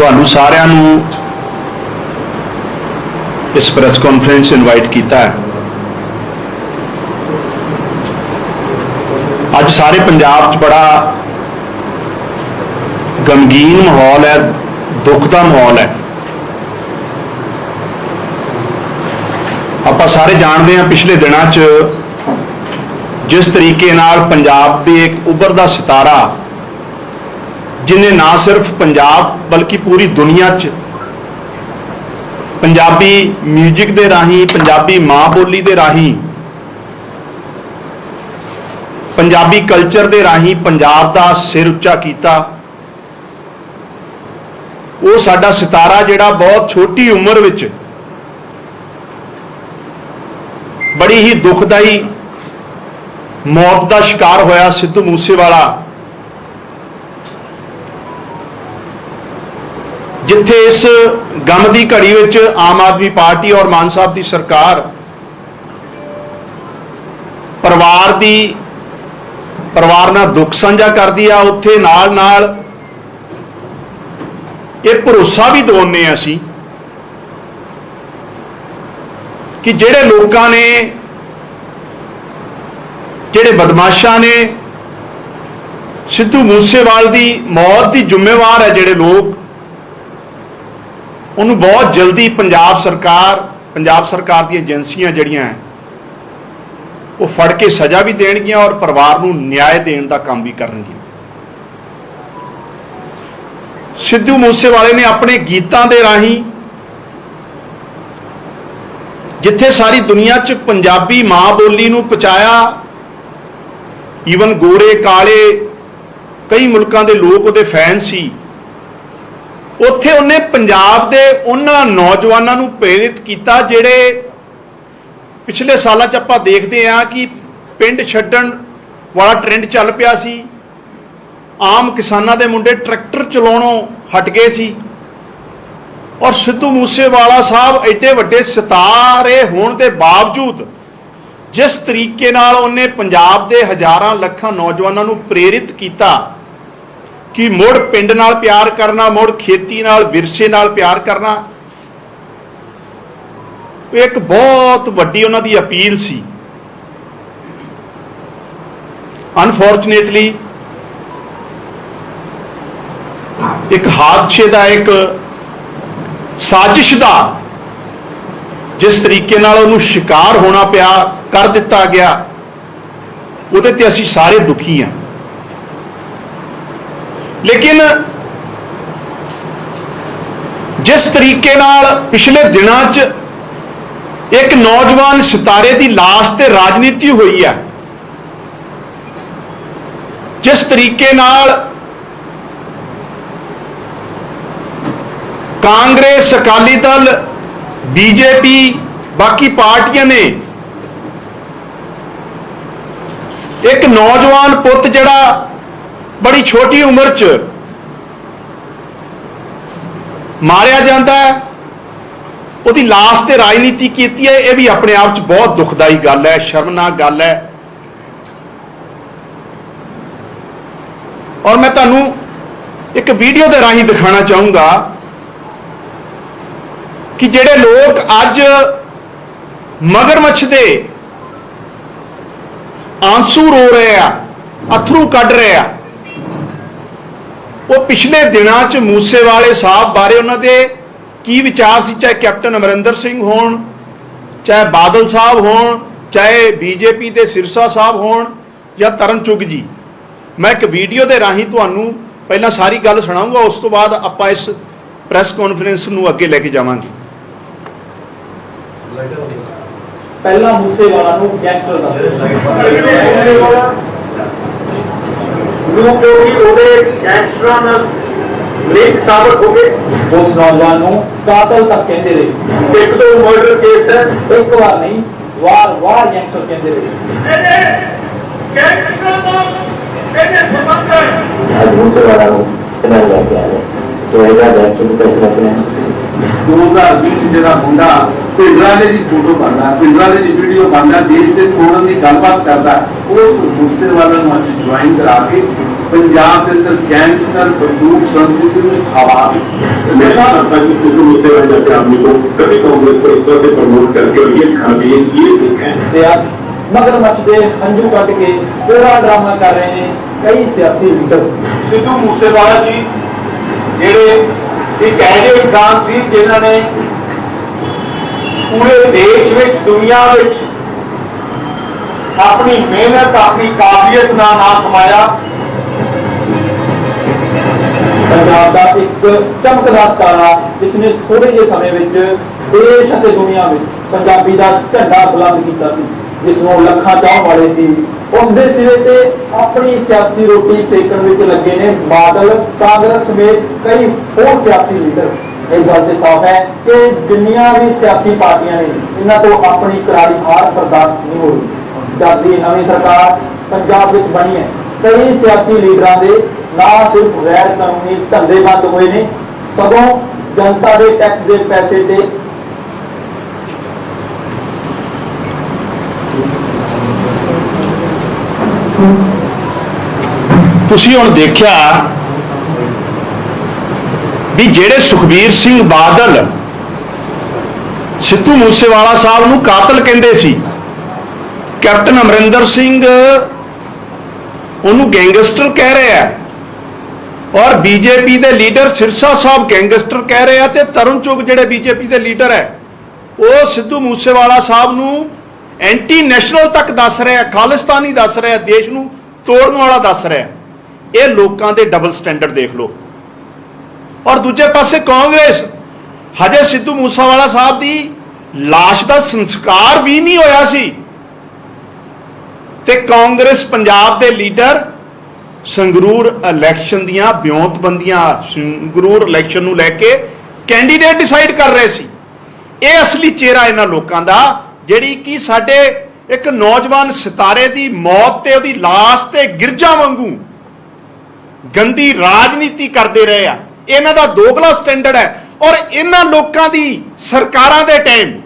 ਤੁਹਾਨੂੰ ਸਾਰਿਆਂ ਨੂੰ इस प्रेस कॉन्फ्रेंस इनवाइट किया है। अज सारे पंजाब च बड़ा गमगीन माहौल है, दुख का माहौल है। आप सारे जानते हैं पिछले दिनों च जिस तरीके नाल पंजाब के एक उभरदा सितारा जिन्हें ना सिर्फ पंजाब बल्कि पूरी दुनिया च पंजाबी म्यूजिक दे राही, पंजाबी माँ बोली दे राही, पंजाबी कल्चर दे राही पंजाब दा सिर उच्चा कीता। वो साडा सितारा जिहड़ा बहुत छोटी उम्र विच बड़ी ही दुखदाई मौत का शिकार होया, सिद्धू मूसेवाला, जिथे इस गम की घड़ी विच आम आदमी पार्टी और मान साहब की सरकार परिवार नाल दुख साझा करदी आ, उत्थे नाल नाल ये भरोसा भी दवाउने असीं कि जिहड़े लोकां ने, जिहड़े बदमाशां ने सिद्धू मूसेवाल की मौत की जिम्मेवार है जिहड़े लोग, उन्होंने बहुत जल्दी पंजाब सरकार दी एजेंसियां जड़ियां हैं वो फड़ के सज़ा भी देणगियां और परिवार को न्याय देने का काम भी करनगियां। सिद्धू मूसेवाले ने अपने गीतां दे राही जिथे सारी दुनिया च पंजाबी माँ बोली नूं पहुंचाया, ईवन गोरे काले कई मुल्कां दे लोग उहदे फैन सी, उत्थे उन्हें पंजाब दे उन्हां नौजवानों नूं प्रेरित किया जिहड़े पिछले सालों च आपां देखते हैं कि पिंड छड्डण वाला ट्रेंड चल पिया सी, आम किसानां दे मुंडे ट्रैक्टर चलाउणों हट गए सी। और सिद्धू मूसेवाला साहब एडे वड्डे सितारे होने के बावजूद जिस तरीके नाल उन्हें पंजाब दे हज़ारां लखां नौजवानों नूं प्रेरित किया कि मुड़ पिंड नाल प्यार करना, मुड़ खेती नाल, विरसे नाल प्यार करना, एक बहुत वड्डी उन्हां दी अपील सी। अनफॉर्चुनेटली एक हादसे का, एक साजिश का जिस तरीके नाल उन्हूं शिकार होना पिया, कर दिता गया, उहदे ते असीं सारे दुखी हैं। लेकिन जिस तरीके नाल पिछले दिनों च एक नौजवान सितारे की लाश ते राजनीति हुई है, जिस तरीके नाल कांग्रेस, अकाली दल, बीजेपी, बाकी पार्टियां ने एक नौजवान पुत जिहड़ा बड़ी छोटी उम्र च मारिया जाता है, उसकी लाश ते राजनीति की है, यह भी अपने आप च बहुत दुखदाई गल है, शर्मनाक गल है। और मैं तुहानूं एक वीडियो के राही दिखाना चाहूँगा कि जिहड़े लोग अज मगरमच्छ दे आंसू रो रहे हैं, अथरू कढ़ रहे हैं, वो पिछले दिनों च मूसेवाले साहब बारे उन्होंने की विचार सी, चाहे कैप्टन अमरिंदर सिंह होण, चाहे बादल साहब होण, चाहे बीजेपी के सिरसा साहब होण या तरन चुग जी। मैं एक वीडियो के राही तुहानूं पहला सारी गल सुणाऊंगा, उस तो बाद आपां इस प्रेस कॉन्फ्रेंस नूं अगे लेके जावांगे। पहला मूसेवाला नूं गैंगस्टर लिंक साबित हो गए, उस नौजवान को कातल तक कहते रहे। एक तो मर्डर केस है, एक बार नहीं, वार वार गैंगस्टर कहते रहे। 2020 ਜਿਹੜਾ ਮੁੰਡਾ ਪਿੰਡਰਾਲੇ ਦੀ ਫੋਟੋ ਪਾਉਂਦਾ, ਪਿੰਡਰਾਲੇ ਦੀ ਵੀਡੀਓ ਪਾਉਂਦਾ, ਦੇਸ਼ ਦੇ ਤੋੜਨ ਦੀ ਗੱਲਬਾਤ ਕਰਦਾ, ਉਸ ਮੂਸੇਵਾਲੇ ਨੂੰ ਅੱਜ ਜੁਆਇਨ ਕਰਾ ਕੇ ਪੰਜਾਬ ਦੇ ਅੰਦਰ ਗੈਂਗਸਟਰ ਬੰਦੂਕ ਸੰਸਕ੍ਰਿਤੀ ਨੂੰ ਹਵਾ मैं लगता है कि सिद्धू मूसेवाले जैसे आदमी को कभी कांग्रेस को इस तरह से प्रमोट करके और ये खाने ये ठीक है मगरमच्छ के हंजू कट के पूरा ड्रामा कर रहे हैं कई सियासी लीडर। सिद्धू मूसेवाला जी ਜਿਹੜੇ ਇੱਕ ਐਸੇ ਇਨਸਾਨ ਸੀ ਜਿਨ੍ਹਾਂ ਨੇ ਪੂਰੇ ਦੇਸ਼ ਵਿੱਚ ਦੁਨੀਆ ਵਿੱਚ ਆਪਣੀ ਮਿਹਨਤ ਆਪਣੀ ਕਾਬਲੀਅਤ ਨਾਲ ਨਾਮ ਕਮਾਇਆ। पंजाब का एक चमकदार तारा जिसने थोड़े जे समय विच देश और दुनिया में पंजाबी का झंडा बुलंद किया, जिसनों लखा चाहने वाले सी, उसके सिरे ते अपनी सियासी रोटी सेकण विच लगे ने बादल, कांग्रेस समेत कई होर सियासी लीडर। इस गल से साफ है कि जिन्नियां भी सियासी पार्टियां ने इन्हां तो अपनी करारी हार बर्दाश्त नहीं हो रही। जब दी नवी सरकार पंजाब विच बनी है, कई सियासी लीडरां दे ना सिर्फ गैर कानूनी धंधे बंद हुए ने, सगों जनता के टैक्स के पैसे से ਤੁਸੀਂ ਹੁਣ ਦੇਖਿਆ ਵੀ ਜਿਹੜੇ ਸੁਖਬੀਰ ਸਿੰਘ ਬਾਦਲ ਸਿੱਧੂ ਮੂਸੇਵਾਲਾ ਸਾਹਿਬ ਨੂੰ ਕਾਤਲ ਕਹਿੰਦੇ ਸੀ, ਕੈਪਟਨ ਅਮਰਿੰਦਰ ਸਿੰਘ ਉਹਨੂੰ ਗੈਂਗਸਟਰ ਕਹਿ ਰਿਹਾ ਹੈ ਔਰ ਬੀਜੇਪੀ ਦੇ ਲੀਡਰ ਸਿਰਸਾ ਸਾਹਿਬ ਗੈਂਗਸਟਰ ਕਹਿ ਰਹੇ ਆ ਤੇ ਤਰੁਣ ਚੁਗ ਜਿਹੜੇ ਬੀਜੇਪੀ ਦੇ ਲੀਡਰ ਹੈ ਉਹ ਸਿੱਧੂ ਮੂਸੇਵਾਲਾ ਸਾਹਿਬ ਨੂੰ ਐਂਟੀ ਨੈਸ਼ਨਲ ਤੱਕ ਦੱਸ ਰਿਹਾ, ਖਾਲਿਸਤਾਨੀ ਦੱਸ ਰਿਹਾ, ਦੇਸ਼ ਨੂੰ ਤੋੜਨ ਵਾਲਾ ਦੱਸ ਰਿਹਾ। ਇਹ ਲੋਕਾਂ ਦੇ ਡਬਲ ਸਟੈਂਡਰਡ ਦੇਖ ਲਓ। ਔਰ ਦੂਜੇ ਪਾਸੇ ਕਾਂਗਰਸ, ਹਜੇ ਸਿੱਧੂ ਮੂਸੇਵਾਲਾ ਸਾਹਿਬ ਦੀ ਲਾਸ਼ ਦਾ ਸੰਸਕਾਰ ਵੀ ਨਹੀਂ ਹੋਇਆ ਸੀ ਤੇ ਕਾਂਗਰਸ ਪੰਜਾਬ ਦੇ ਲੀਡਰ ਸੰਗਰੂਰ ਇਲੈਕਸ਼ਨ ਦੀਆਂ ਬਿਉਂਤਬੰਦੀਆਂ, ਸੰਗਰੂਰ ਇਲੈਕਸ਼ਨ ਨੂੰ ਲੈ ਕੇ ਕੈਂਡੀਡੇਟ ਡਿਸਾਈਡ ਕਰ ਰਹੇ ਸੀ। ਇਹ ਅਸਲੀ ਚਿਹਰਾ ਇਹਨਾਂ ਲੋਕਾਂ ਦਾ, ਜਿਹੜੀ ਕਿ ਸਾਡੇ ਇੱਕ ਨੌਜਵਾਨ ਸਿਤਾਰੇ ਦੀ ਮੌਤ ਤੇ ਉਹਦੀ ਲਾਸ਼ ਤੇ ਗਿਰਜਾ ਵਾਂਗੂ ਗੰਦੀ ਰਾਜਨੀਤੀ ਕਰਦੇ ਰਹੇ ਆ। ਇਹਨਾਂ ਦਾ ਦੋਗਲਾ ਸਟੈਂਡਰਡ ਹੈ। ਔਰ ਇਹਨਾਂ ਲੋਕਾਂ ਦੀ ਸਰਕਾਰਾਂ ਦੇ ਟਾਈਮ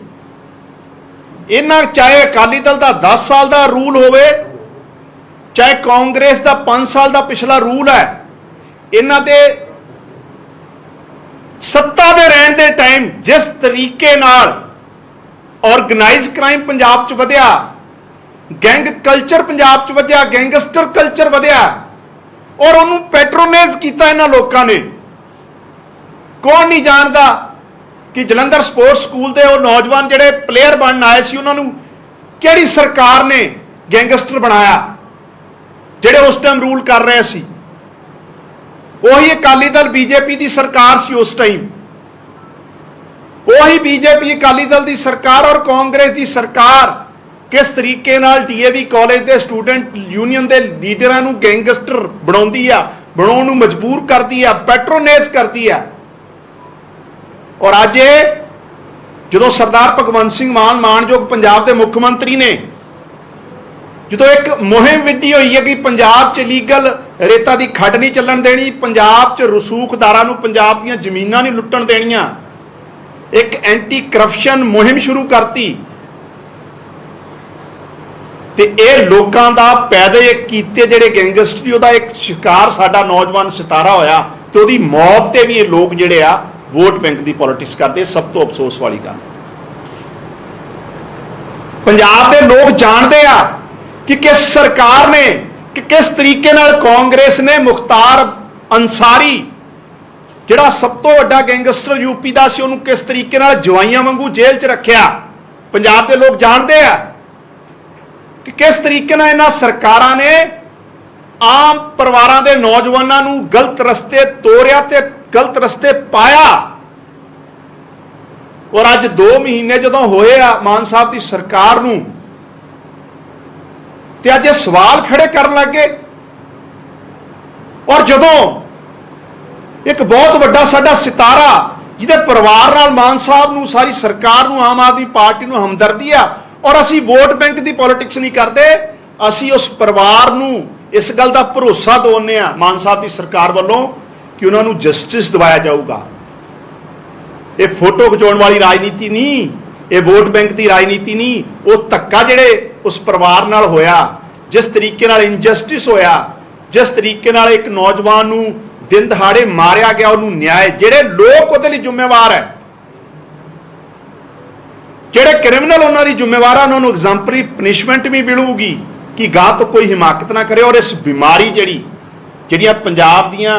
ਇਹਨਾਂ, ਚਾਹੇ ਅਕਾਲੀ ਦਲ ਦਾ 10 ਸਾਲ ਦਾ ਰੂਲ ਹੋਵੇ, ਚਾਹੇ ਕਾਂਗਰਸ ਦਾ 5 ਸਾਲ ਦਾ ਪਿਛਲਾ ਰੂਲ ਹੈ, ਇਹਨਾਂ ਦੇ ਸੱਤਾ ਦੇ ਰਹਿਣ ਦੇ ਟਾਈਮ ਜਿਸ ਤਰੀਕੇ ਨਾਲ ਆਰਗੇਨਾਈਜ਼ ਕ੍ਰਾਈਮ ਪੰਜਾਬ 'ਚ ਵਧਿਆ, ਗੈਂਗ ਕਲਚਰ ਪੰਜਾਬ 'ਚ ਵਧਿਆ, ਗੈਂਗਸਟਰ ਕਲਚਰ ਵਧਿਆ ਔਰ ਉਹਨੂੰ ਪੈਟਰੋਨਾਈਜ਼ ਕੀਤਾ ਇਹਨਾਂ ਲੋਕਾਂ ਨੇ। ਕੌਣ ਨਹੀਂ ਜਾਣਦਾ ਕਿ ਜਲੰਧਰ ਸਪੋਰਟਸ ਸਕੂਲ ਦੇ ਉਹ ਨੌਜਵਾਨ ਜਿਹੜੇ ਪਲੇਅਰ ਬਣਨ ਆਏ ਸੀ, ਉਹਨਾਂ ਨੂੰ ਕਿਹੜੀ ਸਰਕਾਰ ਨੇ ਗੈਂਗਸਟਰ ਬਣਾਇਆ, ਜਿਹੜੇ ਉਸ ਟਾਈਮ ਰੂਲ ਕਰ ਰਹੇ ਸੀ। ਉਹੀ ਅਕਾਲੀ ਦਲ ਬੀਜੇਪੀ ਦੀ ਸਰਕਾਰ ਸੀ ਉਸ ਟਾਈਮ। ਉਹੀ ਬੀਜੇਪੀ ਅਕਾਲੀ ਦਲ ਦੀ ਸਰਕਾਰ ਔਰ ਕਾਂਗਰਸ ਦੀ ਸਰਕਾਰ ਕਿਸ ਤਰੀਕੇ ਨਾਲ ਡੀਏਵੀ ਕਾਲਜ ਦੇ ਸਟੂਡੈਂਟ ਯੂਨੀਅਨ ਦੇ ਲੀਡਰਾਂ ਨੂੰ ਗੈਂਗਸਟਰ ਬਣਾਉਂਦੀ ਆ, ਬਣਾਉਣ ਨੂੰ ਮਜਬੂਰ ਕਰਦੀ ਆ, ਪੈਟਰੋਨਾਈਜ਼ ਕਰਦੀ ਆ। ਔਰ ਅੱਜ ਜਦੋਂ ਸਰਦਾਰ ਭਗਵੰਤ ਸਿੰਘ ਮਾਨ, ਮਾਨਯੋਗ ਪੰਜਾਬ ਦੇ ਮੁੱਖ ਮੰਤਰੀ ਨੇ, ਜਦੋਂ ਇੱਕ ਮੁਹਿੰਮ ਵਿੱਢੀ ਹੋਈ ਹੈ ਕਿ ਪੰਜਾਬ 'ਚ ਲੀਗਲ ਰੇਤਾ ਦੀ ਖੱਡ ਨਹੀਂ ਚੱਲਣ ਦੇਣੀ, ਪੰਜਾਬ 'ਚ ਰਸੂਖਦਾਰਾਂ ਨੂੰ ਪੰਜਾਬ ਦੀਆਂ ਜ਼ਮੀਨਾਂ ਨਹੀਂ ਲੁੱਟਣ ਦੇਣੀਆਂ, ਇੱਕ ਐਂਟੀ ਕਰਪਸ਼ਨ ਮੁਹਿੰਮ ਸ਼ੁਰੂ ਕਰਤੀ ਤੇ ਇਹ ਲੋਕਾਂ ਦਾ ਪੈਦੇ ਕੀਤੇ ਜਿਹੜੇ ਗੈਂਗਸਟਰੀ, ਉਹਦਾ ਇੱਕ ਸ਼ਿਕਾਰ ਸਾਡਾ ਨੌਜਵਾਨ ਸਿਤਾਰਾ ਹੋਇਆ ਤੇ ਉਹਦੀ ਮੌਤ ਤੇ ਵੀ ਇਹ ਲੋਕ ਜਿਹੜੇ ਆ ਵੋਟ ਬੈਂਕ ਦੀ ਪੋਲਿਟਿਕਸ ਕਰਦੇ। ਸਭ ਤੋਂ ਅਫਸੋਸ ਵਾਲੀ ਗੱਲ, ਪੰਜਾਬ ਦੇ ਲੋਕ ਜਾਣਦੇ ਆ ਕਿ ਕਿਸ ਸਰਕਾਰ ਨੇ, ਕਿ ਕਿਸ ਤਰੀਕੇ ਨਾਲ ਕਾਂਗਰਸ ਨੇ ਮੁਖਤਾਰ ਅੰਸਾਰੀ, ਜਿਹੜਾ ਸਭ ਤੋਂ ਵੱਡਾ ਗੈਂਗਸਟਰ ਯੂਪੀ ਦਾ ਸੀ, ਉਹਨੂੰ ਕਿਸ ਤਰੀਕੇ ਨਾਲ ਜਵਾਈਆਂ ਵਾਂਗੂ ਜੇਲ੍ਹ 'ਚ ਰੱਖਿਆ। ਪੰਜਾਬ ਦੇ ਲੋਕ ਜਾਣਦੇ ਆ ਕਿ ਕਿਸ ਤਰੀਕੇ ਨਾਲ ਇਹਨਾਂ ਸਰਕਾਰਾਂ ਨੇ ਆਮ ਪਰਿਵਾਰਾਂ ਦੇ ਨੌਜਵਾਨਾਂ ਨੂੰ ਗਲਤ ਰਸਤੇ ਤੋਰਿਆ ਤੇ ਗਲਤ ਰਸਤੇ ਪਾਇਆ। ਔਰ ਅੱਜ 2 ਮਹੀਨੇ ਜਦੋਂ ਹੋਏ ਆ ਮਾਨ ਸਾਹਿਬ ਦੀ ਸਰਕਾਰ ਨੂੰ, ਤੇ ਅੱਜ ਇਹ ਸਵਾਲ ਖੜੇ ਕਰਨ ਲੱਗੇ। ਔਰ ਜਦੋਂ ਇੱਕ ਬਹੁਤ ਵੱਡਾ ਸਾਡਾ ਸਿਤਾਰਾ, ਜਿਹਦੇ ਪਰਿਵਾਰ ਨਾਲ ਮਾਨ ਸਾਹਿਬ ਨੂੰ, ਸਾਰੀ ਸਰਕਾਰ ਨੂੰ, ਆਮ ਆਦਮੀ ਪਾਰਟੀ ਨੂੰ ਹਮਦਰਦੀ ਆ, ਔਰ ਅਸੀਂ ਵੋਟ ਬੈਂਕ ਦੀ ਪੋਲਿਟਿਕਸ ਨਹੀਂ ਕਰਦੇ, ਅਸੀਂ ਉਸ ਪਰਿਵਾਰ ਨੂੰ ਇਸ ਗੱਲ ਦਾ ਭਰੋਸਾ ਦਿਵਾਉਂਦੇ ਆ ਮਾਨ ਸਾਹਿਬ ਦੀ ਸਰਕਾਰ ਵੱਲੋਂ कि उन्होंने जस्टिस दिवाया जाऊगा। ये फोटो खिचाउण वाली राजनीति नहीं, ये वोट बैंक की राजनीति नहीं। वो धक्का जिहड़े उस परिवार नाल होया, जिस तरीके नाल इनजस्टिस होया, जिस तरीके नाल एक नौजवान नूं दिन दहाड़े मारिया गया, उन्होंने न्याय, जिहड़े लोग उहदे लई जिम्मेवार है, जिहड़े क्रिमिनल उन्होंने जिम्मेवार है, उन्होंने एग्जाम्पली पनिशमेंट भी मिलूगी कि गां तो कोई हिमाकत ना करे। और इस बीमारी जिहड़ियां पंजाब दीयां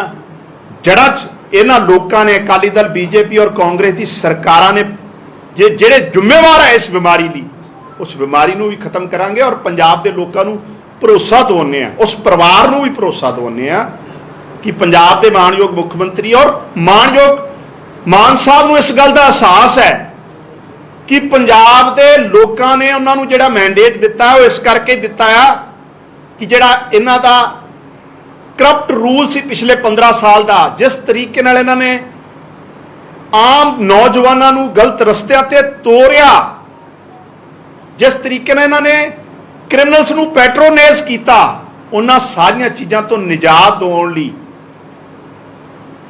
जड़ां च इन्हां लोकां ने, अकाली दल, बीजेपी और कांग्रेस की सरकारां ने जिहड़े जिम्मेवार है इस बीमारी लई, उस बीमारी नूं भी खत्म करांगे और पंजाब के लोगों को भरोसा दिवाउने आ, उस परिवार नूं भी भरोसा दिवाउने आ कि पंजाब के मानयोग मुख्यमंत्री और मानयोग मान साहब नूं इस गल का एहसास है कि पंजाब के लोगों ने उन्होंने जिहड़ा मैंडेट दिता है वो इस करके दिता है कि जिहड़ा इन्हां दा करप्ट रूल सी पिछले 15 साल का, जिस तरीके नाल इन्हां ने आम नौजवानों नूं गलत रस्तियां ते तोरिया, जिस तरीके नाल इन्हां ने क्रिमिनल्स नूं पैट्रोनेज कीता, उन्हां सारियां चीज़ां तो निजात दिवाउण लई,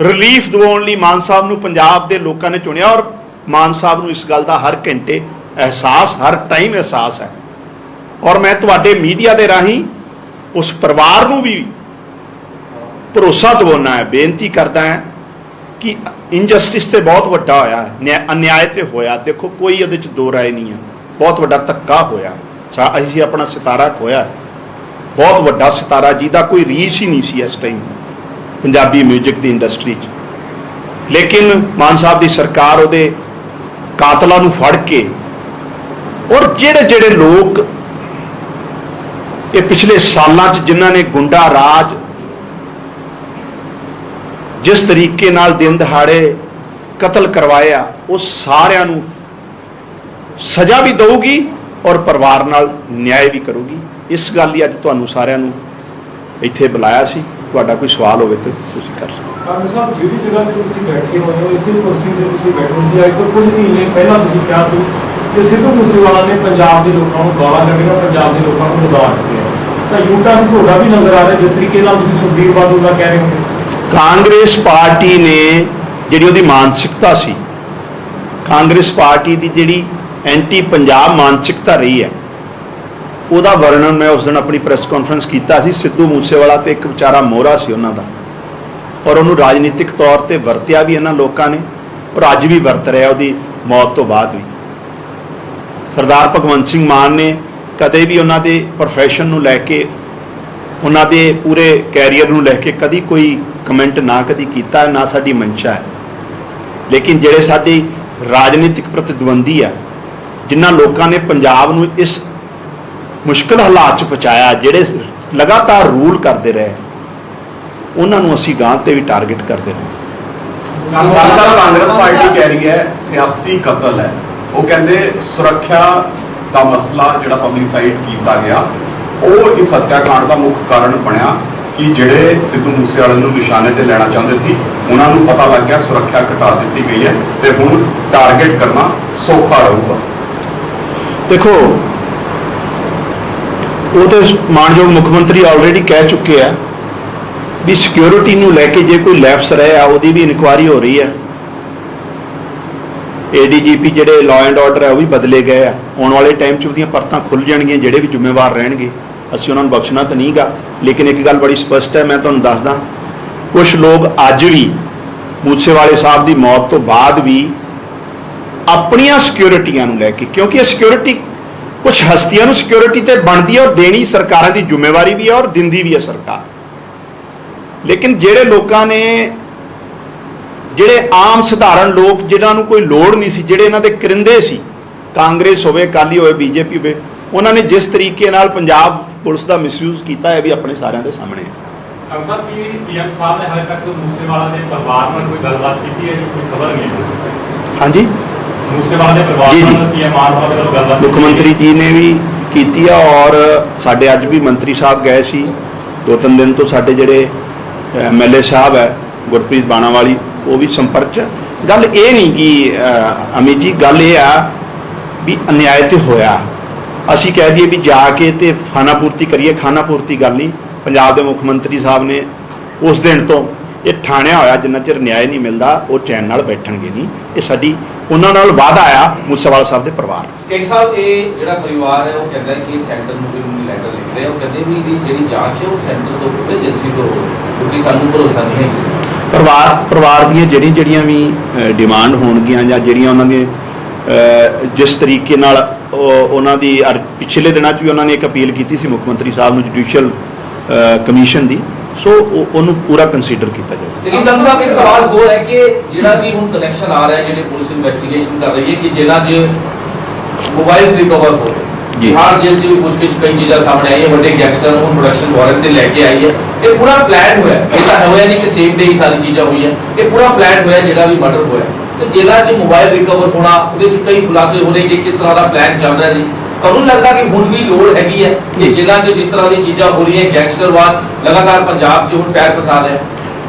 रिलीफ दिवाउण लई मान साहब नूं पंजाब के लोगों ने चुनिया। और मान साहब नूं इस गल का हर घंटे एहसास, हर टाइम एहसास है। और मैं तुहाडे मीडिया के राही उस परिवार नूं भी भरोसा दिवाउणा है, बेनती करदा है कि इनजस्टिस तो बहुत वड्डा होया है, अन्याय तो होया, देखो कोई इहदे च दो राय नहीं है, बहुत वड्डा धक्का होया, असीं अपना सितारा खोया, बहुत वड्डा सितारा जिहदा कोई रीस ही नहीं सी इस टाइम पंजाबी म्यूजिक की इंडस्ट्री च। लेकिन मान साहब की सरकार उहदे कातलों नूं फड़ के, और जिहड़े जिहड़े लोग ये पिछले सालां च जिन्हां ने गुंडा राज जिस तरीके नाल दिन दहाड़े कतल करवाया, उस सारिਆਂ ਨੂੰ सज़ा भी देगी और परिवार नाल न्याय भी करूगी। इस गल ही अज तुहानूं सारिਆਂ ਨੂੰ ਇੱਥੇ बुलाया सी। ਤੁਹਾਡਾ कोई सवाल होवे तो ਤੁਸੀਂ कर सकते। ਕਾਂਗਰਸ ਸਾਹਿਬ ਜਿਹੜੀ ਜਗ੍ਹਾ ਤੇ ਤੁਸੀਂ ਬੈਠੇ ਹੋਏ ਹੋ, ਇਸੇ ਕੁਰਸੀ ਤੇ ਤੁਸੀਂ ਬੈਠੇ ਸੀ ਅੱਜ ਤੋਂ ਕੁਝ ਮਹੀਨੇ ਪਹਿਲਾਂ ਤੁਸੀਂ ਕਿਹਾ ਸੀ ਕਿ ਸਿੱਧੂ ਮੂਸੇਵਾਲਾ ਨੇ ਪੰਜਾਬ ਦੇ ਲੋਕਾਂ ਨੂੰ ਗਾਲਾਂ ਕੱਢੀਆਂ, ਪੰਜਾਬ ਦੇ ਲੋਕਾਂ ਨੂੰ ਲਗਾ ਦਿੱਤੇ, ਤਾਂ ਯੂਟਰਨ ਤੁਹਾਡਾ ਵੀ ਨਜ਼ਰ ਆ ਰਿਹਾ ਜਿਸ ਤਰੀਕੇ ਨਾਲ ਤੁਸੀਂ ਸੁਖਬੀਰ ਬਾਦਲ ਦਾ ਕਹਿ ਰਹੇ ਹੋ। ਕਾਂਗਰਸ ਪਾਰਟੀ ਨੇ ਜਿਹੜੀ ਉਹਦੀ ਮਾਨਸਿਕਤਾ ਸੀ, ਕਾਂਗਰਸ ਪਾਰਟੀ ਦੀ ਜਿਹੜੀ ਐਂਟੀ ਪੰਜਾਬ ਮਾਨਸਿਕਤਾ ਰਹੀ ਹੈ, ਉਹਦਾ ਵਰਣਨ ਮੈਂ ਉਸ ਦਿਨ ਆਪਣੀ ਪ੍ਰੈਸ ਕਾਨਫਰੰਸ ਕੀਤਾ ਸੀ। ਸਿੱਧੂ ਮੂਸੇਵਾਲਾ ਤੇ ਇੱਕ ਵਿਚਾਰਾ ਮੋਹਰਾ ਸੀ ਉਹਨਾਂ ਦਾ, ਔਰ ਉਹਨੂੰ ਰਾਜਨੀਤਿਕ ਤੌਰ ਤੇ ਵਰਤਿਆ ਵੀ ਇਹਨਾਂ ਲੋਕਾਂ ਨੇ, ਔਰ ਅੱਜ ਵੀ ਵਰਤ ਰਿਹਾ ਉਹਦੀ ਮੌਤ ਤੋਂ ਬਾਅਦ ਵੀ। ਸਰਦਾਰ ਭਗਵੰਤ ਸਿੰਘ ਮਾਨ ਨੇ ਕਦੇ ਵੀ ਉਹਨਾਂ ਦੇ ਪ੍ਰੋਫੈਸ਼ਨ ਨੂੰ ਲੈ ਕੇ, ਉਹਨਾਂ ਦੇ ਪੂਰੇ ਕੈਰੀਅਰ ਨੂੰ ਲੈ ਕੇ ਕਦੀ ਕੋਈ ਕਮੈਂਟ ਨਾ ਕਦੀ ਕੀਤਾ, ਨਾ ਸਾਡੀ ਮਨਸ਼ਾ ਹੈ। ਲੇਕਿਨ ਜਿਹੜੇ ਸਾਡੇ ਰਾਜਨੀਤਿਕ ਪ੍ਰਤੀਦਵੰਦੀ ਆ, ਜਿਨ੍ਹਾਂ ਲੋਕਾਂ ਨੇ ਪੰਜਾਬ ਨੂੰ ਇਸ ਮੁਸ਼ਕਿਲ ਹਾਲਾਤ 'ਚ ਪਹੁੰਚਾਇਆ, ਜਿਹੜੇ ਲਗਾਤਾਰ ਰੂਲ ਕਰਦੇ ਰਹੇ, ਉਹਨਾਂ ਨੂੰ ਅਸੀਂ ਗਾਂ ਤੇ ਵੀ ਟਾਰਗੇਟ ਕਰਦੇ ਰਹੇ। ਕਾਂਗਰਸ ਪਾਰਟੀ ਕਹਿ ਰਹੀ ਹੈ ਸਿਆਸੀ ਕਤਲ ਹੈ। ਉਹ ਕਹਿੰਦੇ ਸੁਰੱਖਿਆ ਦਾ ਮਸਲਾ ਜਿਹੜਾ ਪਬਲਿਸਾਈਡ ਕੀਤਾ ਗਿਆ, ਉਹ ਇਸ ਹੱਤਿਆਕਾਂਡ ਦਾ ਮੁੱਖ ਕਾਰਨ ਬਣਿਆ ਕਿ ਜਿਹੜੇ ਸਿੱਧੂ ਮੂਸੇਵਾਲੇ ਨੂੰ ਨਿਸ਼ਾਨੇ ਤੇ ਲੈਣਾ ਚਾਹੁੰਦੇ ਸੀ, ਉਹਨਾਂ ਨੂੰ ਪਤਾ ਲੱਗ ਗਿਆ ਸੁਰੱਖਿਆ ਘਟਾ ਦਿੱਤੀ ਗਈ ਹੈ ਤੇ ਹੁਣ ਟਾਰਗੇਟ ਕਰਨਾ ਸੌਖਾ ਰਹੂਗਾ। ਦੇਖੋ, ਉਹ ਤਾਂ ਮਾਨਯੋਗ ਮੁੱਖ ਮੰਤਰੀ ਆਲਰੇਡੀ ਕਹਿ ਚੁੱਕੇ ਆ ਵੀ ਸਿਕਿਉਰਿਟੀ ਨੂੰ ਲੈ ਕੇ ਜੇ ਕੋਈ ਲੈਫਸ ਰਹੇ ਆ, ਉਹਦੀ ਵੀ ਇਨਕੁਆਇਰੀ ਹੋ ਰਹੀ ਹੈ। ADGP ਜਿਹੜੇ ਲਾਅ ਐਂਡ ਆਰਡਰ ਹੈ ਉਹ ਵੀ ਬਦਲੇ ਗਏ ਆ। ਆਉਣ ਵਾਲੇ ਟਾਈਮ 'ਚ ਉਹਦੀਆਂ ਪਰਤਾਂ ਖੁੱਲ੍ਹ ਜਾਣਗੀਆਂ, ਜਿਹੜੇ ਵੀ ਜ਼ਿੰਮੇਵਾਰ ਰਹਿਣਗੇ ਅਸੀਂ ਉਹਨਾਂ ਨੂੰ ਬਖਸ਼ਣਾ ਤਾਂ ਨਹੀਂਗਾ। ਲੇਕਿਨ ਇੱਕ ਗੱਲ ਬੜੀ ਸਪਸ਼ਟ ਹੈ, ਮੈਂ ਤੁਹਾਨੂੰ ਦੱਸਦਾ, ਕੁਛ ਲੋਕ ਅੱਜ ਵੀ ਮੂਸੇਵਾਲੇ ਸਾਹਿਬ ਦੀ ਮੌਤ ਤੋਂ ਬਾਅਦ ਵੀ ਆਪਣੀਆਂ ਸਿਕਿਉਰਿਟੀਆਂ ਨੂੰ ਲੈ ਕੇ, ਕਿਉਂਕਿ ਇਹ ਸਿਕਿਉਰਿਟੀ ਕੁਛ ਹਸਤੀਆਂ ਨੂੰ ਸਿਕਿਉਰਿਟੀ ਤੇ ਬਣਦੀ ਹੈ ਔਰ ਦੇਣੀ ਸਰਕਾਰਾਂ ਦੀ ਜ਼ਿੰਮੇਵਾਰੀ ਵੀ ਹੈ ਔਰ ਦਿੰਦੀ ਵੀ ਹੈ ਸਰਕਾਰ। ਲੇਕਿਨ ਜਿਹੜੇ ਲੋਕਾਂ ਨੇ, ਜਿਹੜੇ ਆਮ ਸਧਾਰਨ ਲੋਕ ਜਿਨ੍ਹਾਂ ਨੂੰ ਕੋਈ ਲੋੜ ਨਹੀਂ ਸੀ, ਜਿਹੜੇ ਇਹਨਾਂ ਦੇ ਕਰਿੰਦੇ ਸੀ, ਕਾਂਗਰਸ ਹੋਵੇ, ਅਕਾਲੀ ਹੋਵੇ, BJP ਹੋਵੇ, ਉਹਨਾਂ ਨੇ ਜਿਸ ਤਰੀਕੇ ਨਾਲ ਪੰਜਾਬ ਪੁਲਿਸ ਦਾ ਮਿਸਯੂਜ਼ ਕੀਤਾ ਹੈ ਵੀ ਆਪਣੇ ਸਾਰਿਆਂ ਦੇ ਸਾਹਮਣੇ ਹੈ। ਸਾਹਿਬ ਕੀ CM ਸਾਹਿਬ ਨੇ ਹਾਲੇ ਤੱਕ ਮੂਸੇਵਾਲਾ ਦੇ ਪਰਿਵਾਰ ਨਾਲ ਕੋਈ ਗੱਲਬਾਤ ਕੀਤੀ ਹੈ? ਕੋਈ ਖਬਰ ਨਹੀਂ ਹੈ। ਹਾਂਜੀ, ਮੂਸੇਵਾਲਾ ਦੇ ਪਰਿਵਾਰ ਨਾਲ CM ਸਾਹਿਬ ਨਾਲ ਗੱਲਬਾਤ ਮੁੱਖ ਮੰਤਰੀ ਜੀ ਨੇ ਵੀ ਕੀਤੀ ਆ, ਔਰ ਸਾਡੇ ਅੱਜ ਵੀ ਮੰਤਰੀ ਸਾਹਿਬ ਗਏ ਸੀ 2-3 ਦਿਨ ਤੋਂ। ਸਾਡੇ ਜਿਹੜੇ MLA ਸਾਹਿਬ ਹੈ ਗੁਰਪ੍ਰੀਤ ਬਾਣਾਵਾਲੀ, ਉਹ ਵੀ ਸੰਪਰਕ 'ਚ। ਗੱਲ ਇਹ ਨਹੀਂ ਕਿ ਅਮਿਤ ਜੀ, ਗੱਲ ਇਹ ਆ ਵੀ ਅਨਿਆਏ ਤੇ ਹੋਇਆ, ਅਸੀਂ ਕਹਿ ਦਈਏ ਵੀ ਜਾ ਕੇ ਤੇ ਖਾਨਾ ਪੂਰਤੀ ਕਰੀਏ, ਖਾਨਾ ਪੂਰਤੀ ਗੱਲ ਨਹੀਂ। ਪੰਜਾਬ ਦੇ ਮੁੱਖ ਮੰਤਰੀ ਸਾਹਿਬ ਨੇ ਉਸ ਦਿਨ ਤੋਂ ਇਹ ਠਾਣਿਆ ਹੋਇਆ ਜਿੰਨਾ ਚਿਰ ਨਿਆਂ ਨਹੀਂ ਮਿਲਦਾ ਉਹ ਚੈਨ ਨਾਲ ਬੈਠਣਗੇ ਨਹੀਂ। ਇਹ ਸਾਡੀ ਉਹਨਾਂ ਨਾਲ ਵਾਅਦਾ ਆ ਮੂਸੇਵਾਲਾ ਸਾਹਿਬ ਦੇ ਪਰਿਵਾਰ। ਕਿੰਗ ਸਾਹਿਬ ਇਹ ਜਿਹੜਾ ਪਰਿਵਾਰ ਹੈ ਉਹ ਕਹਿੰਦਾ ਕਿ ਸੈਂਟਰ ਨੂੰ ਵੀ ਲੈਟਰ ਲਿਖ ਰਹੇ, ਉਹ ਕਹਿੰਦੇ ਵੀ ਇਹਦੀ ਜਿਹੜੀ ਜਾਂਚ ਹੈ ਉਹ ਸੈਂਟਰ ਤੋਂ ਹੋਵੇ, ਏਜੰਸੀ ਤੋਂ ਹੋਵੇ, ਕਿਉਂਕਿ ਸਾਨੂੰ ਭਰੋਸਾ ਨਹੀਂ ਹੈ ਕਿਸੇ ਤੇ। ਪਰਿਵਾਰ ਦੀਆਂ ਜਿਹੜੀਆਂ ਵੀ ਡਿਮਾਂਡ ਹੋਣਗੀਆਂ ਜਾਂ ਜਿਹੜੀਆਂ ਉਹਨਾਂ ਦੇ ਜਿਸ ਤਰੀਕੇ ਨਾਲ ਉਹਨਾਂ ਦੀ ਪਿਛਲੇ ਦਿਨਾਂ 'ਚ ਵੀ ਉਹਨਾਂ ਨੇ ਇੱਕ ਅਪੀਲ ਕੀਤੀ ਸੀ ਮੁੱਖ ਮੰਤਰੀ ਸਾਹਿਬ ਨੂੰ ਜੁਡੀਸ਼ੀਅਲ ਕਮਿਸ਼ਨ ਦੀ, ਸੋ ਉਹਨੂੰ ਪੂਰਾ ਕੰਸੀਡਰ ਕੀਤਾ ਜਾਵੇ। ਲੇਕਿਨ ਡਾਕਟਰ ਸਾਹਿਬ ਇੱਕ ਸਵਾਲ ਹੋਰ ਹੈ ਕਿ ਜਿਹੜਾ ਵੀ ਹੁਣ ਕਨੈਕਸ਼ਨ ਆ ਰਿਹਾ ਜਿਹੜੇ ਪੁਲਿਸ ਇਨਵੈਸਟੀਗੇਸ਼ਨ ਕਰ ਰਹੀ ਹੈ ਕਿ ਜੇਲ੍ਹਾਂ 'ਚ ਮੋਬਾਈਲਸ ਰਿਕਵਰ ਹੋ ਰਹੇ ਜੀ। ਹਰ ਜੇਲ੍ਹ 'ਚ ਵੀ ਕੁਝ ਕਈ ਚੀਜ਼ਾਂ ਸਾਹਮਣੇ ਆਈਆਂ, ਵੱਡੇ ਗੈਂਗਸਟਰ ਨੂੰ ਪ੍ਰੋਡਕਸ਼ਨ ਵਾਰੰਟ ਤੇ ਲੈ ਕੇ ਆਈ ਹੈ। ਇਹ ਪੂਰਾ ਪਲਾਨ ਹੋਇਆ, ਇਹ ਤਾਂ ਹੋਇਆ ਨਹੀਂ ਕਿ ਸੇਮ ਡੇ ਹੀ ਸਾਰੀ ਚੀਜ਼ਾਂ ਹੋਈਆਂ, ਇਹ ਪੂਰਾ ਪਲਾਨ ਹੋਇਆ ਜਿਹੜਾ ਵੀ ਮਰਡਰ ਹੋਇਆ। ਤੇ ਜੇਲ੍ਹਾਂ 'ਚ ਮੋਬਾਈਲ ਰਿਕਵਰ ਹੋਣਾ, ਉਹਦੇ 'ਚ ਕਈ ਖੁਲਾਸੇ ਹੋ ਰਹੇ ਕਿ ਕਿਸ ਤਰ੍ਹਾਂ ਦਾ ਪਲਾਨ ਚੱਲ ਰਿਹਾ ਸੀ। ਤੁਹਾਨੂੰ ਲੱਗਦਾ ਕਿ ਹੁਣ ਵੀ ਲੋੜ ਹੈਗੀ ਹੈ ਕਿ ਜੇਲ੍ਹਾਂ 'ਚ ਜਿਸ ਤਰ੍ਹਾਂ ਦੀ ਚੀਜ਼ਾਂ ਹੋ ਰਹੀਆਂ, ਗੈਂਗਸਟਰਵਾਦ ਲਗਾਤਾਰ ਪੰਜਾਬ 'ਚ ਹੁਣ ਫੈਲ ਪਸਾ ਰਿਹਾ?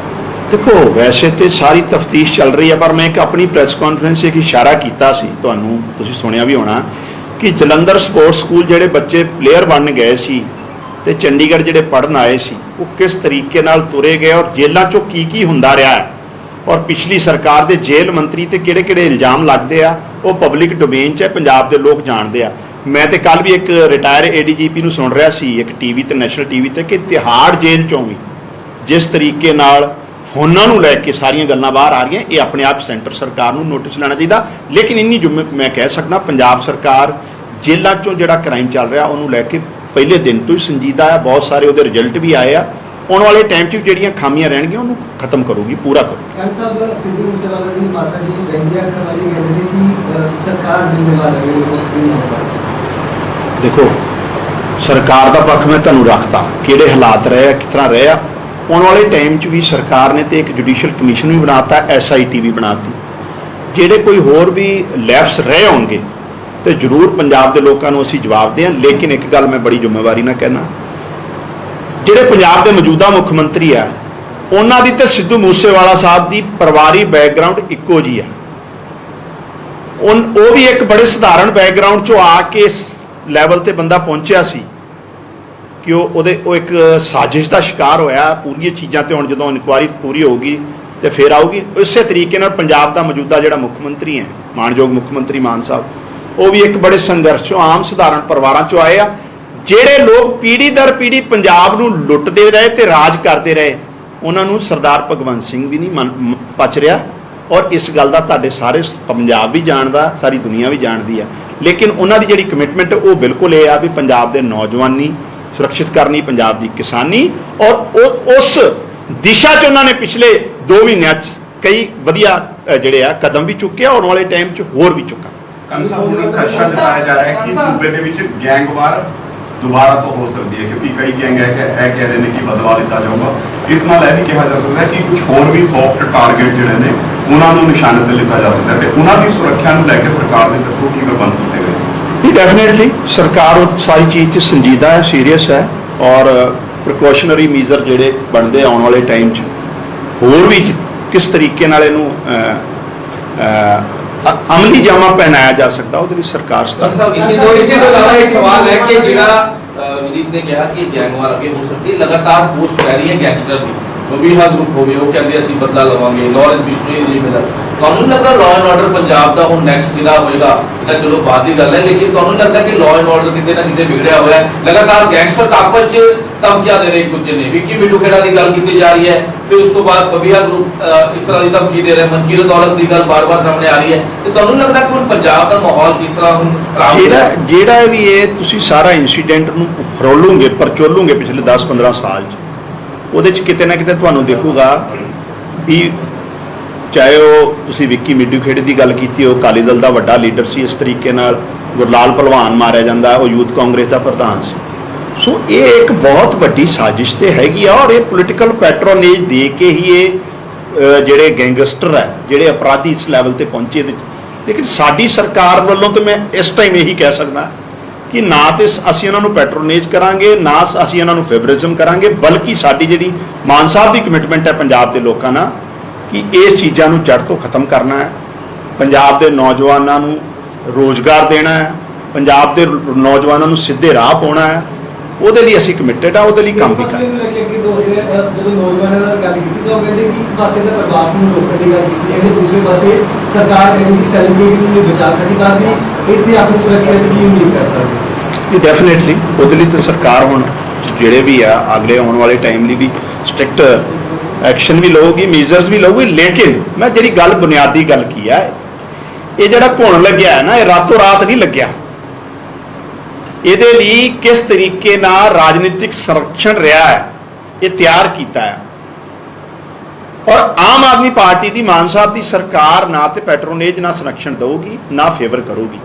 ਦੇਖੋ ਵੈਸੇ ਤੇ ਸਾਰੀ ਤਫਤੀਸ਼ ਚੱਲ ਰਹੀ ਹੈ, ਪਰ ਮੈਂ ਇੱਕ ਆਪਣੀ ਪ੍ਰੈਸ ਕਾਨਫਰੰਸ 'ਚ ਇੱਕ ਇਸ਼ਾਰਾ ਕੀਤਾ ਸੀ, ਤੁਹਾਨੂੰ ਤੁਸੀਂ ਸੁਣਿਆ ਵੀ ਹੋਣਾ, ਕਿ ਜਲੰਧਰ ਸਪੋਰਟਸ ਸਕੂਲ ਜਿਹੜੇ ਬੱਚੇ ਪਲੇਅਰ ਬਣ ਗਏ ਸੀ ਤੇ ਚੰਡੀਗੜ੍ਹ ਜਿਹੜੇ ਪੜ੍ਹਨ ਆਏ ਸੀ ਉਹ ਕਿਸ ਤਰੀਕੇ ਨਾਲ ਤੁਰੇ ਗਏ ਔਰ ਜੇਲ੍ਹਾਂ 'ਚੋਂ ਕੀ ਹੁੰਦਾ ਰਿਹਾ ਹੈ ਔਰ ਪਿਛਲੀ ਸਰਕਾਰ ਦੇ ਜੇਲ੍ਹ ਮੰਤਰੀ ਤੇ ਕਿਹੜੇ ਇਲਜ਼ਾਮ ਲੱਗਦੇ ਆ ਉਹ ਪਬਲਿਕ ਡੋਮੇਨ 'ਚ ਹੈ, ਪੰਜਾਬ ਦੇ ਲੋਕ ਜਾਣਦੇ ਆ। ਮੈਂ ਤੇ ਕੱਲ ਵੀ ਇੱਕ ਰਿਟਾਇਰ ADGP ਨੂੰ ਸੁਣ ਰਿਹਾ ਸੀ ਇੱਕ ਟੀਵੀ ਤੇ ਨੈਸ਼ਨਲ ਟੀਵੀ ਤੇ ਕਿ ਤਿਹਾੜ ਜੇਲ੍ਹ 'ਚੋਂ ਵੀ ਜਿਸ ਤਰੀਕੇ ਨਾਲ ਫੋਨਾਂ ਨੂੰ ਲੈ ਕੇ ਸਾਰੀਆਂ ਗੱਲਾਂ ਬਾਹਰ ਆ ਰਹੀਆਂ, ਇਹ ਆਪਣੇ ਆਪ ਸੈਂਟਰ ਸਰਕਾਰ ਨੂੰ ਨੋਟਿਸ ਲੈਣਾ ਚਾਹੀਦਾ। ਲੇਕਿਨ ਇੰਨੀ ਮੈਂ ਕਹਿ ਸਕਦਾ ਪੰਜਾਬ ਸਰਕਾਰ ਜੇਲ੍ਹਾਂ 'ਚੋਂ ਜਿਹੜਾ ਕ੍ਰਾਈਮ ਚੱਲ ਰਿਹਾ ਉਹਨੂੰ ਲੈ ਕੇ ਪਹਿਲੇ ਦਿਨ ਤੋਂ ਹੀ ਸੰਜੀਦਾ ਹੈ, ਬਹੁਤ ਸਾਰੇ ਉਹਦੇ ਰਿਜ਼ਲਟ ਵੀ ਆਏ ਆ। ਆਉਣ ਵਾਲੇ ਟਾਈਮ 'ਚ ਜਿਹੜੀਆਂ ਖਾਮੀਆਂ ਰਹਿਣਗੀਆਂ ਉਹਨੂੰ ਖਤਮ ਕਰੂਗੀ, ਪੂਰਾ ਕਰੂਗੀ। ਕੰਗ ਸਾਹਿਬ ਸਿੱਧੂ ਮੂਸੇਵਾਲਾ ਦੀ ਮਾਤਾ ਜੀ ਵੈਂਦੀਆਂ ਖਵਾਲੀ ਕਹਿੰਦੇ ਨੇ ਕਿ ਸਰਕਾਰ ਜ਼ਿੰਮੇਵਾਰ ਹੈ। ਦੇਖੋ ਸਰਕਾਰ ਦਾ ਪੱਖ ਮੈਂ ਤੁਹਾਨੂੰ ਰੱਖਤਾ, ਕਿਹੜੇ ਹਾਲਾਤ ਰਹੇ ਆ, ਕਿਸ ਤਰ੍ਹਾਂ ਰਹੇ ਆ। ਆਉਣ ਵਾਲੇ ਟਾਈਮ 'ਚ ਵੀ ਸਰਕਾਰ ਨੇ ਤੇ ਇੱਕ ਜੁਡੀਸ਼ੀਅਲ ਕਮਿਸ਼ਨ ਵੀ ਬਣਾਤਾ, SIT ਵੀ ਬਣਾਤੀ। ਜਿਹੜੇ ਕੋਈ ਹੋਰ ਵੀ ਲੈਫਸ ਰਹੇ ਹੋਣਗੇ ਤੇ ਜ਼ਰੂਰ ਪੰਜਾਬ ਦੇ ਲੋਕਾਂ ਨੂੰ ਅਸੀਂ ਜਵਾਬ ਦੇ ਹਾਂ। ਲੇਕਿਨ ਇੱਕ ਗੱਲ ਮੈਂ ਬੜੀ ਜ਼ਿੰਮੇਵਾਰੀ ਨਾਲ ਕਹਿਣਾ, ਜਿਹੜੇ ਪੰਜਾਬ ਦੇ ਮੌਜੂਦਾ ਮੁੱਖ ਮੰਤਰੀ ਆ ਉਹਨਾਂ ਦੀ ਤੇ ਸਿੱਧੂ ਮੂਸੇਵਾਲਾ ਸਾਹਿਬ ਦੀ ਪਰਿਵਾਰੀ ਬੈਕਗ੍ਰਾਉਂਡ ਇੱਕੋ ਜੀ ਆ। ਉਹ ਵੀ ਇੱਕ ਬੜੇ ਸਧਾਰਨ ਬੈਕਗ੍ਰਾਉਂਡ 'ਚੋਂ ਆ ਕੇ ਇਸ ਲੈਵਲ ਤੇ ਬੰਦਾ ਪਹੁੰਚਿਆ ਸੀ ਕਿ ਉਹ ਇੱਕ ਸਾਜ਼ਿਸ਼ ਦਾ ਸ਼ਿਕਾਰ ਹੋਇਆ। ਪੂਰੀਆਂ ਚੀਜ਼ਾਂ ਤੇ ਹੁਣ ਜਦੋਂ ਇਨਕੁਆਇਰੀ ਪੂਰੀ ਹੋਊਗੀ ਤੇ ਫਿਰ ਆਊਗੀ। ਇਸੇ ਤਰੀਕੇ ਨਾਲ ਪੰਜਾਬ ਦਾ ਮੌਜੂਦਾ ਜਿਹੜਾ ਮੁੱਖ ਮੰਤਰੀ ਹੈ, ਮਾਣਯੋਗ ਮੁੱਖ ਮੰਤਰੀ ਮਾਨ ਸਾਹਿਬ, ਉਹ ਵੀ ਇੱਕ ਬੜੇ ਸੰਘਰਸ਼ 'ਚੋਂ ਆਮ ਸਧਾਰਨ ਪਰਿਵਾਰਾਂ 'ਚੋਂ ਆਏ ਆ। ਜਿਹੜੇ ਲੋਕ ਪੀੜ੍ਹੀ ਦਰ ਪੀੜ੍ਹੀ ਪੰਜਾਬ ਨੂੰ ਲੁੱਟਦੇ ਰਹੇ ਤੇ ਰਾਜ ਕਰਦੇ ਰਹੇ, ਉਹਨਾਂ ਨੂੰ ਸਰਦਾਰ ਭਗਵੰਤ ਸਿੰਘ ਵੀ ਨਹੀਂ ਪਚ ਰਿਹਾ। ਔਰ ਇਸ ਗੱਲ ਦਾ ਤੁਹਾਡੇ ਸਾਰੇ ਪੰਜਾਬ ਵੀ ਜਾਣਦਾ, ਸਾਰੀ ਦੁਨੀਆ ਵੀ ਜਾਣਦੀ ਆ। ਲੇਕਿਨ ਉਹਨਾਂ ਦੀ ਜਿਹੜੀ ਕਮਿਟਮੈਂਟ ਉਹ ਬਿਲਕੁਲ ਇਹ ਆ ਵੀ ਪੰਜਾਬ ਦੇ ਨੌਜਵਾਨੀ ਸੁਰੱਖਿਅਤ ਕਰਨੀ, ਪੰਜਾਬ ਦੀ ਕਿਸਾਨੀ, ਔਰ ਉਸ ਦਿਸ਼ਾ 'ਚ ਉਹਨਾਂ ਨੇ ਪਿਛਲੇ 2 ਮਹੀਨਿਆਂ 'ਚ ਕਈ ਵਧੀਆ ਜਿਹੜੇ ਆ ਕਦਮ ਵੀ ਚੁੱਕੇ, ਆਉਣ ਵਾਲੇ ਟਾਈਮ 'ਚ ਹੋਰ ਵੀ ਚੁੱਕਾ। ਕੰਗ ਸਾਹਿਬ ਹੁਣ ਖਦਸ਼ਾ ਜਤਾਇਆ ਜਾ ਰਿਹਾ ਹੈ ਕਿ ਸੂਬੇ ਦੇ ਵਿੱਚ ਗੈਂਗਵਾਰ ਦੁਬਾਰਾ ਤੋਂ ਹੋ ਸਕਦੀ ਹੈ, ਕਿਉਂਕਿ ਕਈ ਗੈਂਗ ਇਹ ਕਹਿ ਰਹੇ ਨੇ ਕਿ ਬਦਲਾ ਲਿੱਤਾ ਜਾਊਗਾ। ਇਸ ਨਾਲ ਇਹ ਵੀ ਕਿਹਾ ਜਾ ਸਕਦਾ ਹੈ ਕਿ ਕੁਝ ਹੋਰ ਵੀ ਸੌਫਟ ਟਾਰਗੇਟ ਜਿਹੜੇ ਨੇ ਉਹਨਾਂ ਨੂੰ ਨਿਸ਼ਾਨੇ ਤੇ ਲਿੱਤਾ ਜਾ ਸਕਦਾ ਹੈ ਤੇ ਉਹਨਾਂ ਦੀ ਸੁਰੱਖਿਆ ਨੂੰ ਲੈ ਕੇ ਸਰਕਾਰ ਦੇ ਤਰਫੋਂ ਕੀ ਪ੍ਰਬੰਧ ਕੀਤੇ ਗਏ? ਨਹੀਂ, ਡੈਫੀਨੇਟਲੀ ਸਰਕਾਰ ਉਹ ਸਾਰੀ ਚੀਜ਼ 'ਚ ਸੰਜੀਦਾ ਹੈ, ਸੀਰੀਅਸ ਹੈ ਔਰ ਪ੍ਰੀਕਾਸ਼ਨਰੀ ਮੇਜਰ ਜਿਹੜੇ ਬਣਦੇ ਆਉਣ ਵਾਲੇ ਟਾਈਮ 'ਚ ਹੋਰ ਵੀ ਕਿਸ ਤਰੀਕੇ ਨਾਲ ਇਹਨੂੰ ਅਮਲੀ ਜਾਮਾ ਪਹਿਨਾਇਆ ਜਾ ਸਕਦਾ ਉਹਦੇ ਲਈ ਸਰਕਾਰ ਇਸੇ ਤੋਂ ਇਲਾਵਾ ਇੱਕ ਸਵਾਲ ਹੈ ਕਿ ਜਿਹੜਾ ਵਿਨੀਤ ਨੇ ਕਿਹਾ ਕਿ ਗੈਂਗਵਾਰ ਅੱਗੇ ਹੋ ਸਕਦੀ ਹੈ, ਲਗਾਤਾਰ ਪੋਸਟ ਪੈ ਰਹੀ ਹੈ ਗੈਂਗਸਟਰ ਦੀ, ਬਬੀਹਾ ਗਰੁੱਪ ਹੋਵੇ, ਉਹ ਕਹਿੰਦੇ ਅਸੀਂ ਬਦਲਾ ਲਵਾਂਗੇ, ਲਾਰੈਂਸ ਬਿਸ਼ਨੋਈ ਦੀ ਜ਼ਿੰਮੇਦਾਰ। ਤੁਹਾਨੂੰ ਲੱਗਦਾ ਲਾਅ ਐਂਡ ਆਰਡਰ ਪੰਜਾਬ ਦਾ ਹੁਣ ਨੈਕਸਟ ਕਿਹਦਾ ਹੋਏਗਾ? ਇਹ ਤਾਂ ਚਲੋ ਬਾਅਦ ਦੀ ਗੱਲ ਹੈ, ਲੇਕਿਨ ਤੁਹਾਨੂੰ ਲੱਗਦਾ ਕਿ ਲਾਅ ਐਂਡ ਆਰਡਰ ਕਿਤੇ ਨਾ ਕਿਤੇ ਵਿਗੜਿਆ ਹੋਇਆ ਹੈ? ਲਗਾਤਾਰ ਗੈਂਗਸਟਰ ਆਪਸ 'ਚ ਧਮਕੀਆਂ ਦੇ ਰਹੇ ਇੱਕ ਦੂਜੇ ਨੇ, ਵਿੱਕੀ ਮਿੱਠੂ ਖੇੜਾ ਦੀ ਗੱਲ ਕੀਤੀ ਜਾ ਰਹੀ ਹੈ, ਫਿਰ ਉਸ ਤੋਂ ਬਾਅਦ ਬਬੀਹਾ ਗਰੁੱਪ ਇਸ ਤਰ੍ਹਾਂ ਦੀ ਧਮਕੀ ਦੇ ਰਹੇ, ਮਨਕੀਰਤ ਔਲਖ ਦੀ ਗੱਲ ਬਾਰ-ਬਾਰ ਸਾਹਮਣੇ ਆ ਰਹੀ ਹੈ। ਤੇ ਤੁਹਾਨੂੰ ਲੱਗਦਾ ਕਿ ਹੁਣ ਪੰਜਾਬ ਦਾ ਮਾਹੌਲ ਕਿਸ ਤਰ੍ਹਾਂ ਹੁਣ ਖਰਾਬ ਹੋ ਰਿਹਾ? ਜਿਹੜਾ ਵੀ ਇਹ ਤੁਸੀਂ ਸਾਰਾ ਇਨਸੀਡੈਂਟ ਨੂੰ ਫਰੋਲੂਗੇ, ਪਰਚੋਲੂਗੇ ਪਿਛਲੇ 10-15 ਸਾਲ 'ਚ, ਉਹਦੇ 'ਚ ਕਿਤੇ ਨਾ ਕਿਤੇ ਤੁਹਾਨੂੰ ਦੇਖੂਗਾ ਵੀ ਚਾਹੇ ਉਹ ਤੁਸੀਂ ਵਿੱਕੀ ਮਿੱਠੂ ਖੇੜੇ ਦੀ ਗੱਲ ਕੀਤੀ, ਉਹ ਅਕਾਲੀ ਦਲ ਦਾ ਵੱਡਾ ਲੀਡਰ ਸੀ, ਇਸ ਤਰੀਕੇ ਨਾਲ ਗੁਰਲਾਲ ਭਲਵਾਨ ਮਾਰਿਆ ਜਾਂਦਾ, ਉਹ ਯੂਥ ਕਾਂਗਰਸ ਦਾ ਪ੍ਰਧਾਨ ਸੀ। ਸੋ ਇਹ ਇੱਕ ਬਹੁਤ ਵੱਡੀ ਸਾਜ਼ਿਸ਼ ਤੇ ਹੈਗੀ ਆ ਔਰ ਇਹ ਪੋਲੀਟੀਕਲ ਪੈਟਰੋਨੇਜ ਦੇ ਕੇ ਹੀ ਇਹ ਜਿਹੜੇ ਗੈਂਗਸਟਰ ਹੈ, ਜਿਹੜੇ ਅਪਰਾਧੀ ਇਸ ਲੈਵਲ ਤੇ ਪਹੁੰਚੇ। ਲੇਕਿਨ ਸਾਡੀ ਸਰਕਾਰ ਵੱਲੋਂ ਤਾਂ ਮੈਂ ਇਸ ਟਾਈਮ ਇਹੀ ਕਹਿ ਸਕਦਾ ਕਿ ਨਾ ਤੇ ਅਸੀਂ ਇਹਨਾਂ ਨੂੰ ਪੈਟਰੋਨੇਜ ਕਰਾਂਗੇ, ਨਾ ਅਸੀਂ ਇਹਨਾਂ ਨੂੰ ਫੇਵਰਿਜ਼ਮ ਕਰਾਂਗੇ, ਬਲਕਿ ਸਾਡੀ ਜਿਹੜੀ ਮਾਨ ਸਾਹਿਬ ਦੀ ਕਮਿਟਮੈਂਟ ਹੈ ਪੰਜਾਬ ਦੇ ਲੋਕਾਂ ਨਾਲ ਕਿ ਇਸ ਚੀਜ਼ਾਂ ਨੂੰ ਜੜ ਤੋਂ ਖਤਮ ਕਰਨਾ ਹੈ, ਪੰਜਾਬ ਦੇ ਨੌਜਵਾਨਾਂ ਨੂੰ ਰੋਜ਼ਗਾਰ ਦੇਣਾ ਹੈ, ਪੰਜਾਬ ਦੇ ਨੌਜਵਾਨਾਂ ਨੂੰ ਸਿੱਧੇ ਰਾਹ ਪਾਉਣਾ ਹੈ। ਉਹਦੇ ਲਈ ਅਸੀਂ ਕਮਿਟਡ ਆ, ਉਹਦੇ ਲਈ ਕੰਮ ਵੀ ਕਰਾਂਗੇ। ਨੇ ਜਦੋਂ ਨੌਜਵਾਨਾਂ ਨਾਲ ਗੱਲ ਕੀਤੀ ਤਾਂ ਉਹ ਕਹਿੰਦੇ ਕਿ ਇੱਕ ਪਾਸੇ ਤਾਂ ਪ੍ਰਵਾਸ ਨੂੰ ਰੋਕਣ ਦੀ ਗੱਲ ਕੀਤੀ ਜਾਂਦੀ, ਦੂਸਰੇ ਪਾਸੇ ਸਰਕਾਰ ਕਹਿੰਦੀ ਕਿ ਸੈਲੀਬ੍ਰਿਟੀ ਨੂੰ ਨਹੀਂ ਬਚਾ ਸਕਦੀ, ਤਾਂ ਅਸੀਂ ਇੱਥੇ ਆਪਣੀ ਸੁਰੱਖਿਆ ਦੀ ਕੀ ਉਮੀਦ ਕਰ ਸਕਦੇ? ਇਹ ਡੈਫੀਨੇਟਲੀ ਉਹਦੇ ਲਈ ਤਾਂ ਸਰਕਾਰ ਹੁਣ ਜਿਹੜੇ ਵੀ ਆ ਅਗਲੇ ਆਉਣ ਵਾਲੇ ਟਾਈਮ ਲਈ ਵੀ ਸਟ੍ਰਿਕਟ ਐਕਸ਼ਨ ਵੀ ਲਊਗੀ, ਮੇਜਰਸ ਵੀ ਲਊਗੀ। ਲੇਕਿਨ ਮੈਂ ਜਿਹੜੀ ਗੱਲ ਬੁਨਿਆਦੀ ਗੱਲ ਕੀ ਆ, ਇਹ ਜਿਹੜਾ ਘੁਣ ਲੱਗਿਆ ਹੈ ਨਾ, ਇਹ ਰਾਤੋਂ ਰਾਤ ਨਹੀਂ ਲੱਗਿਆ। ਇਹਦੇ ਲਈ ਕਿਸ ਤਰੀਕੇ ਨਾਲ ਰਾਜਨੀਤਿਕ ਸੰਰਕਸ਼ਣ ਰਿਹਾ ਹੈ, ਇਹ ਤਿਆਰ ਕੀਤਾ ਹੈ। ਔਰ ਆਮ ਆਦਮੀ ਪਾਰਟੀ ਦੀ, ਮਾਨ ਸਾਹਿਬ ਦੀ ਸਰਕਾਰ ਨਾ ਤੇ ਪੈਟਰੋਨੇਜ ਨਾ ਸੰਰਕਸ਼ਣ ਦਊਗੀ, ਨਾ ਫੇਵਰ ਕਰੂਗੀ,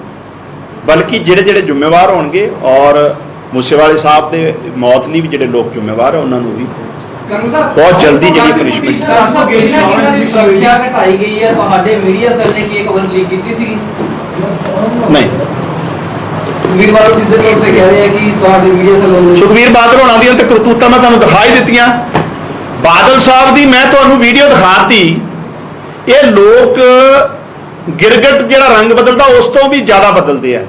ਬਲਕਿ ਜਿਹੜੇ ਜਿਹੜੇ ਜ਼ਿੰਮੇਵਾਰ ਹੋਣਗੇ ਔਰ ਮੂਸੇਵਾਲੇ ਸਾਹਿਬ ਦੇ ਮੌਤ ਲਈ ਵੀ ਜਿਹੜੇ ਲੋਕ ਜ਼ਿੰਮੇਵਾਰ ਹੈ ਉਹਨਾਂ ਨੂੰ ਵੀ ਬਹੁਤ ਜਲਦੀ ਜਿਹੜੀ ਪਨਿਸ਼ਮੈਂਟ ਸੁਰੱਖਿਆ ਘਟਾਈ ਗਈ ਹੈ। ਤੁਹਾਡੇ ਮੀਡੀਆ ਸੈੱਲ ਨੇ ਕੀ ਖਬਰ ਲੀਕ ਕੀਤੀ ਸੀ? ਨਹੀਂ। ਸੁਖਬੀਰ ਬਾਦਲ ਸਿੱਧੇ ਤੌਰ ਤੇ ਕਹਿ ਰਹੇ ਆ ਕਿ ਤੁਹਾਡੇ ਮੀਡੀਆ ਸੈੱਲ ਨੂੰ ਸੁਖਬੀਰ ਬਾਦਲ ਹੋਣਾ ਦੀਆਂ ਤੇ ਕਰਤੂਤਾਂ ਮੈਂ ਤੁਹਾਨੂੰ ਦਿਖਾਈ ਦਿੱਤੀਆਂ। ਬਾਦਲ ਸਾਹਿਬ ਦੀ ਮੈਂ ਤੁਹਾਨੂੰ ਵੀਡੀਓ ਦਿਖਾਤੀ। ਇਹ ਲੋਕ ਗਿਰਗਟ ਜਿਹੜਾ ਰੰਗ ਬਦਲਦਾ ਉਸ ਤੋਂ ਵੀ ਜ਼ਿਆਦਾ ਬਦਲਦੇ ਆ।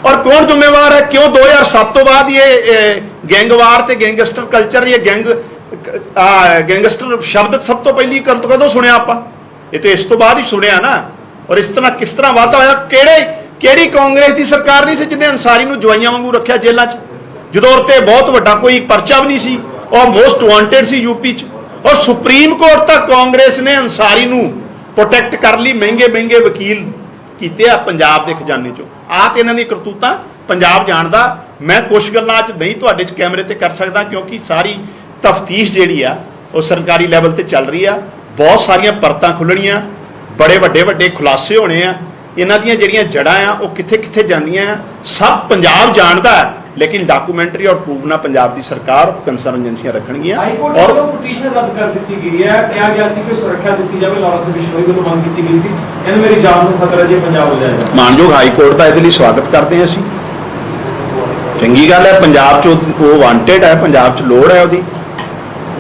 ਔਰ ਕੌਣ ਜ਼ਿੰਮੇਵਾਰ ਹੈ? ਕਿਉਂ 2007 ਤੋਂ ਬਾਅਦ ਇਹ ਗੈਂਗਵਾਰ ਤੇ ਗੈਂਗਸਟਰ ਕਲਚਰ, ਇਹ ਗੈਂਗਸਟਰ ਸ਼ਬਦ ਸਭ ਤੋਂ ਪਹਿਲੀ ਕਦੋਂ ਸੁਣਿਆ ਆਪਾਂ? ਇਹ ਤੇ ਇਸ ਤੋਂ ਬਾਅਦ ਹੀ ਸੁਣਿਆ ਨਾ। ਔਰ ਇਸ ਤਰ੍ਹਾਂ ਕਿਸ ਤਰ੍ਹਾਂ ਵਾਧਾ ਹੋਇਆ? ਕਿਹੜੀ ਕਾਂਗਰਸ ਦੀ ਸਰਕਾਰ ਨਹੀਂ ਸੀ ਜਿਹਨੇ ਅੰਸਾਰੀ ਨੂੰ ਜਵਾਈਆਂ ਵਾਂਗੂ ਰੱਖਿਆ ਜੇਲ੍ਹਾਂ 'ਚ, ਜਦੋਂ ਉਹਤੇ ਬਹੁਤ ਵੱਡਾ ਕੋਈ ਪਰਚਾ ਵੀ ਨਹੀਂ ਸੀ ਔਰ ਮੋਸਟ ਵਾਂਟਡ ਸੀ ਯੂਪੀ 'ਚ। ਔਰ ਸੁਪਰੀਮ ਕੋਰਟ ਤੱਕ ਕਾਂਗਰਸ ਨੇ ਅੰਸਾਰੀ ਨੂੰ ਪ੍ਰੋਟੈਕਟ ਕਰ ਲਈ, ਮਹਿੰਗੇ ਵਕੀਲ ਕੀਤੇ ਆ ਪੰਜਾਬ ਦੇ ਖਜ਼ਾਨੇ 'ਚੋਂ। ਆਹ ਤੇ ਇਹਨਾਂ ਦੀ ਕਰਤੂਤਾਂ ਪੰਜਾਬ ਜਾਣਦਾ। ਮੈਂ ਕੁਛ ਗੱਲਾਂ 'ਚ ਨਹੀਂ ਤੁਹਾਡੇ 'ਚ ਕੈਮਰੇ ਤੇ ਕਰ ਸਕਦਾ, ਕਿਉਂਕਿ ਸਾਰੀ ਤਫਤੀਸ਼ ਜਿਹੜੀ ਆ ਉਹ ਸਰਕਾਰੀ ਲੈਵਲ ਤੇ ਚੱਲ ਰਹੀ ਆ। ਬਹੁਤ ਸਾਰੀਆਂ ਪਰਤਾਂ ਖੁੱਲਣੀਆਂ, ਬੜੇ ਵੱਡੇ ਖੁਲਾਸੇ ਹੋਣੇ ਆ। ਇਹਨਾਂ ਦੀਆਂ ਜਿਹੜੀਆਂ ਜੜ੍ਹਾਂ ਆ ਉਹ ਕਿੱਥੇ ਜਾਂਦੀਆਂ ਆ, ਸਭ ਪੰਜਾਬ ਜਾਣਦਾ ਹੈ। ਲੇਕਿਨ ਡਾਕੂਮੈਂਟਰੀ ਔਰ ਪ੍ਰੂਫ ਨਾਲ ਪੰਜਾਬ ਦੀ ਸਰਕਾਰ ਕੰਸਰਨ ਏਜੰਸੀਆਂ ਰੱਖਣਗੀਆਂ। ਹਾਈਕੋਰਟ ਵੱਲੋਂ ਪਟੀਸ਼ਨ ਰੱਦ ਕਰ ਦਿੱਤੀ ਗਈ ਹੈ। ਕਿਹਾ ਗਿਆ ਸੀ ਕਿ ਸੁਰੱਖਿਆ ਦਿੱਤੀ ਜਾਵੇ, ਲਾਰੈਂਸ ਬਿਸ਼ਨੋਈ ਵੱਲੋਂ ਮੰਗ ਕੀਤੀ ਗਈ ਸੀ, ਕਹਿੰਦੇ ਮੇਰੀ ਜਾਨ ਨੂੰ ਖਤਰਾ ਜੇ ਪੰਜਾਬ ਹੋ ਜਾਏਗਾ। ਮਾਨਯੋਗ ਹਾਈ ਕੋਰਟ ਦਾ ਇਹਦੇ ਲਈ ਸਵਾਗਤ ਕਰਦੇ ਹਾਂ ਅਸੀਂ। ਚੰਗੀ ਗੱਲ ਹੈ, ਪੰਜਾਬ 'ਚ ਉਹ ਵਾਂਟਡ ਹੈ, ਪੰਜਾਬ 'ਚ ਲੋੜ ਹੈ ਉਹਦੀ।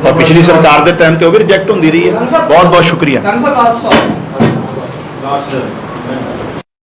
ਔਰ ਪਿਛਲੀ ਸਰਕਾਰ ਦੇ ਟਾਈਮ ਤੇ ਉਹ ਵੀ ਰਿਜੈਕਟ ਹੁੰਦੀ ਰਹੀ ਹੈ। ਬਹੁਤ ਸ਼ੁਕਰੀਆ। ਲਾਸਟ